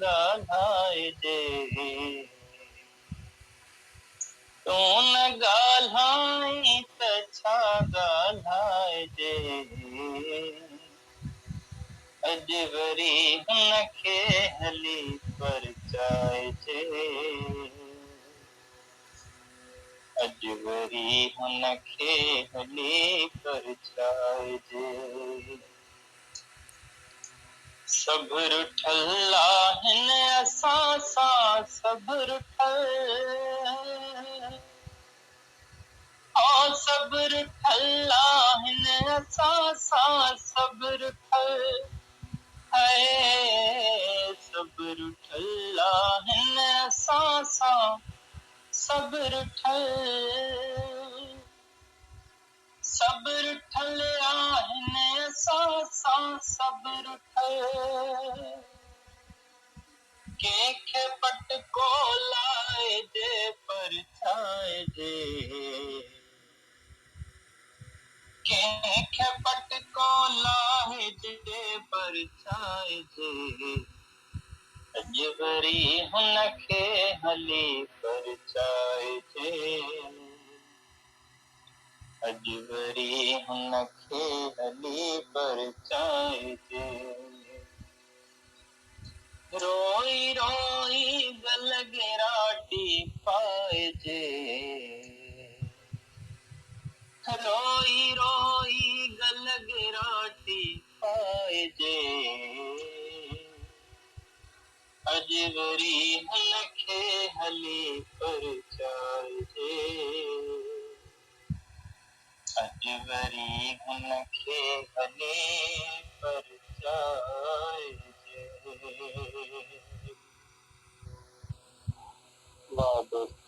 ॻाल्हाइजे, तूं न ॻाल्हाई त छा ॻाल्हाइजे, अॼु वरी हुनखे हली परचाइजे, अॼु वरी हुनखे हली परचाइजे। सभु रुठल आहिनि असां सां, सभु रुठल, सभु रुठल आहिनि असां सां, सभु रुठल, सभु रुठल आहिनि असां सां, सभु रुठल, सभु रुठल आहिनि असां सां, सभु रुठल, कंहिंखे पटको लाइजे परछाइजे, कंहिंखे पटको लाइजे परछाइजे, अॼु वरी हुनखे हली परछाइजे, अॼु वरी हुनखे हली परछाइजे। रोई रोई गल गिराटी पाइजे, रोई रोई गल गिराटी पाइजे, अॼु वरी हुनखे हली परछाइजे, अॼु वरी हुनखे हली परछाइजे। वाह दोस्त।